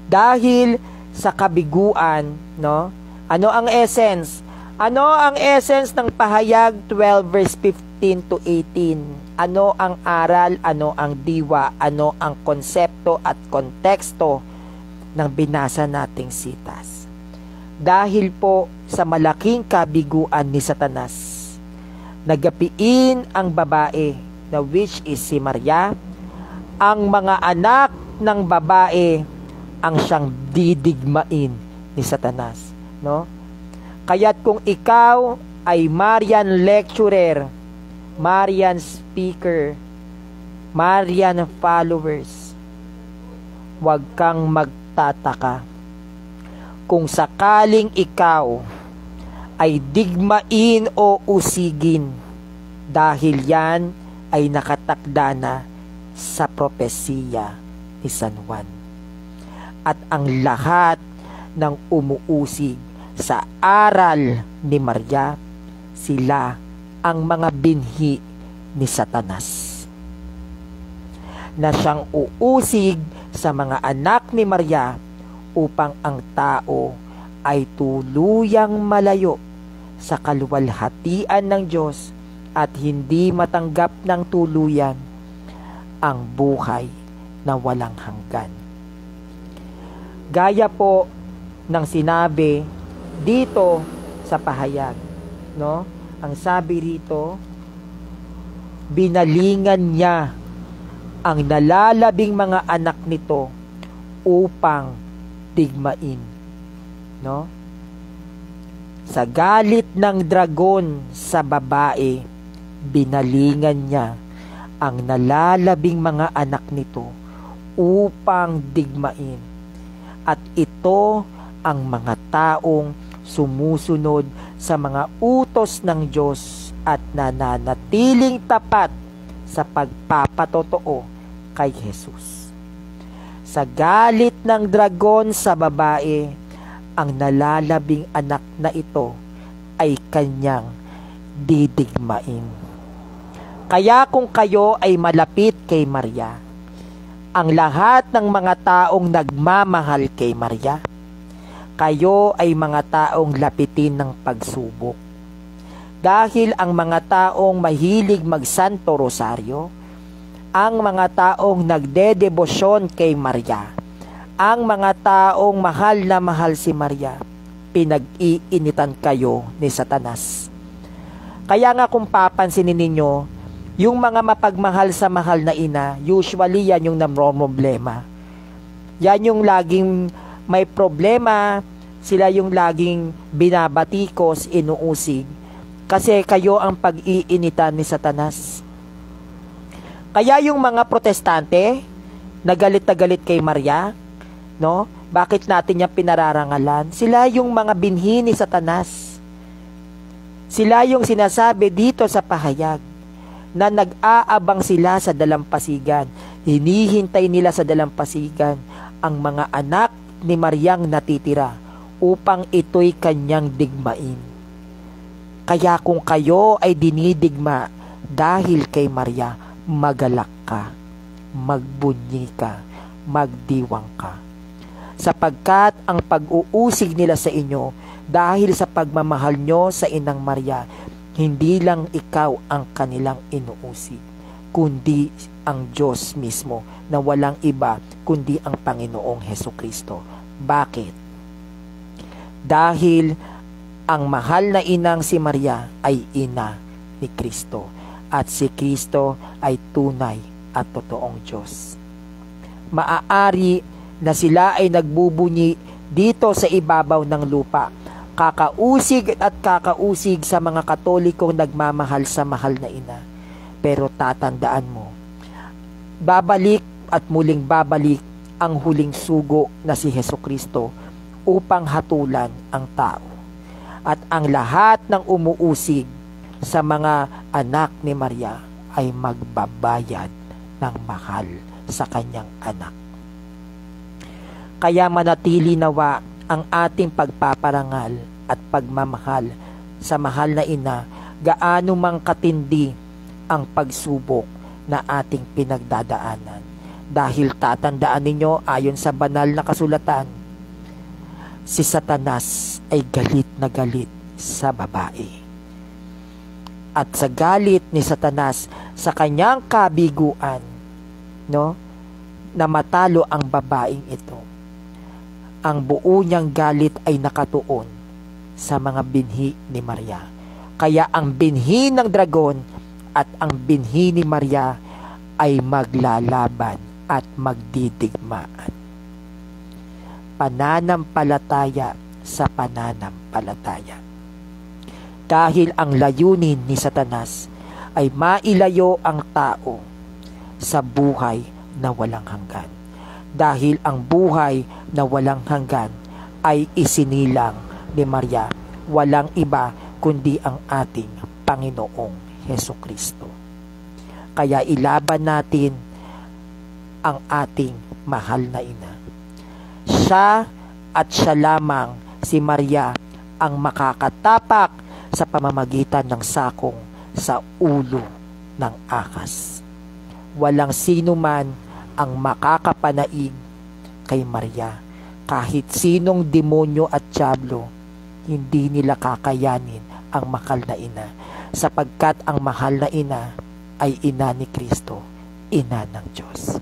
Dahil sa kabiguan, no? Ano ang essence? Ano ang essence ng Pahayag 12 verse 15 to 18? Ano ang aral, ano ang diwa, ano ang konsepto at konteksto ng binasa nating sitas? Dahil po sa malaking kabiguan ni Satanas, nagapiin ang babae na which is si Maria, ang mga anak ng babae ang siyang didigmain ni Satanas, no? Kaya't kung ikaw ay Marian lecturer, Marian speaker, Marian followers, huwag kang magtataka kung sakaling ikaw ay digmain o usigin, dahil yan ay nakatakda na sa propesiya ni San Juan. At ang lahat ng umuusig sa aral ni Maria, sila ang mga binhi ni Satanas, na siyang uusig sa mga anak ni Maria upang ang tao ay tuluyang malayo sa kaluwalhatian ng Diyos at hindi matanggap ng tuluyan ang buhay na walang hanggan. Gaya po ng sinabi dito sa pahayag, no? Ang sabi rito, binalingan niya ang nalalabing mga anak nito upang digmain, no? Sa galit ng dragon sa babae, binalingan niya ang nalalabing mga anak nito upang digmain. At ito ang mga taong sumusunod sa mga utos ng Diyos at nananatiling tapat sa pagpapatotoo kay Jesus. Sa galit ng dragon sa babae, ang nalalabing anak na ito ay kanyang didigmain. Kaya kung kayo ay malapit kay Maria, ang lahat ng mga taong nagmamahal kay Maria, kayo ay mga taong lapitin ng pagsubok. Dahil ang mga taong mahilig magsanto rosaryo, ang mga taong nagdedebosyon kay Maria, ang mga taong mahal na mahal si Maria, pinag-iinitan kayo ni Satanas. Kaya nga kung papansinin ninyo, yung mga mapagmahal sa mahal na ina, usually yan yung namroblema. Yan yung laging may problema, sila yung laging binabatikos, inuusig, kasi kayo ang pag-iinitan ni Satanas. Kaya yung mga protestante, nagalit na galit kay Maria, no? Bakit natin niya pinararangalan? Sila yung mga binhi ni Satanas. Sila yung sinasabi dito sa pahayag, na nag-aabang sila sa dalampasigan. Hinihintay nila sa dalampasigan ang mga anak ni Mariang natitira upang ito'y kanyang digmain. Kaya kung kayo ay dinidigma dahil kay Maria, magalak ka, magbunyi ka, magdiwang ka. Sapagkat ang pag-uusig nila sa inyo dahil sa pagmamahal nyo sa Inang Maria, hindi lang ikaw ang kanilang inuusig, kundi ang Diyos mismo na walang iba kundi ang Panginoong Hesukristo. Bakit? Dahil ang mahal na inang si Maria ay ina ni Kristo at si Kristo ay tunay at totoong Diyos. Maaari na sila ay nagbubunyi dito sa ibabaw ng lupa, kakausig at kakausig sa mga Katolikong nagmamahal sa mahal na ina. Pero tatandaan mo, babalik at muling babalik ang huling sugo na si Hesukristo upang hatulan ang tao. At ang lahat ng umuusig sa mga anak ni Maria ay magbabayad ng mahal sa kanyang anak. Kaya manatili nawa ang ating pagpaparangal at pagmamahal sa mahal na ina, gaano mang katindi ang pagsubok na ating pinagdadaanan. Dahil tatandaan ninyo, ayon sa banal na kasulatan, si Satanas ay galit na galit sa babae. At sa galit ni Satanas sa kanyang kabiguan, no, na matalo ang babaeng ito, ang buo niyang galit ay nakatuon sa mga binhi ni Maria. Kaya ang binhi ng dragon at ang binhi ni Maria ay maglalaban at magdidigmaan. Pananampalataya sa pananampalataya. Dahil ang layunin ni Satanas ay mailayo ang tao sa buhay na walang hanggan. Dahil ang buhay na walang hanggan ay isinilang ni Maria, walang iba kundi ang ating Panginoong Hesukristo. Kaya ilaban natin ang ating mahal na ina. Siya at siya lamang, si Maria, ang makakatapak sa pamamagitan ng sakong sa ulo ng akas. Walang sino man ang makakapanaig kay Maria. Kahit sinong demonyo at dyablo, hindi nila kakayanin ang mahal na ina, sapagkat ang mahal na ina ay ina ni Kristo, ina ng Diyos.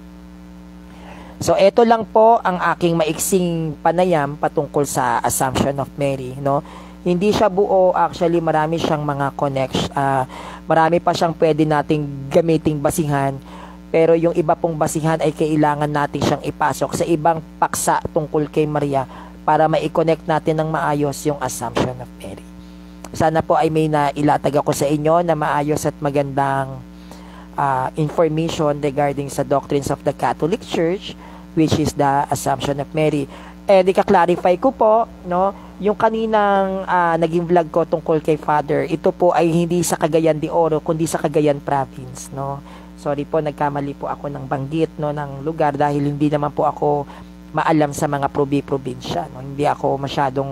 So ito lang po ang aking maiksing panayam patungkol sa Assumption of Mary, no? Hindi siya buo, actually marami siyang mga marami pa siyang pwede nating gamiting basihan, pero yung iba pong basihan ay kailangan natin siyang ipasok sa ibang paksa tungkol kay Maria para ma-connect natin ng maayos yung Assumption of Mary. Sana po ay may nailatag ako sa inyo na maayos at magandang information regarding sa doctrines of the Catholic Church, which is the Assumption of Mary. And ika-clarify ko po, no, yung kaninang naging vlog ko tungkol kay Father, ito po ay hindi sa Cagayan de Oro, kundi sa Cagayan Province, no. Sorry po, nagkamali po ako ng banggit, no, ng lugar dahil hindi naman po ako maalam sa mga probinsya, no. Hindi ako masyadong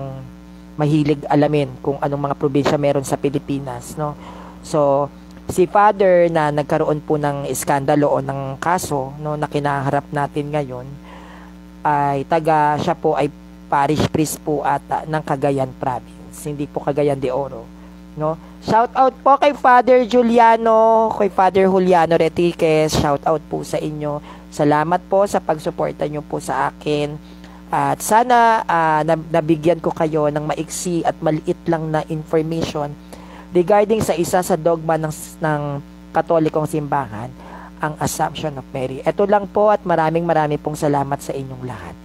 mahilig alamin kung anong mga probinsya meron sa Pilipinas, no. So, si Father na nagkaroon po ng iskandalo o ng kaso, no, na kinaharap natin ngayon, ay siya po ay parish priest po ata ng Cagayan Province, hindi po Cagayan de Oro, no. Shout out po kay Father Juliano, kay Father Juliano Retiques, shout out po sa inyo. Salamat po sa pagsuporta nyo po sa akin. At sana nabigyan ko kayo ng maiksi at maliit lang na information regarding sa isa sa dogma ng Katolikong simbahan, ang Assumption of Mary. Ito lang po at maraming pong salamat sa inyong lahat.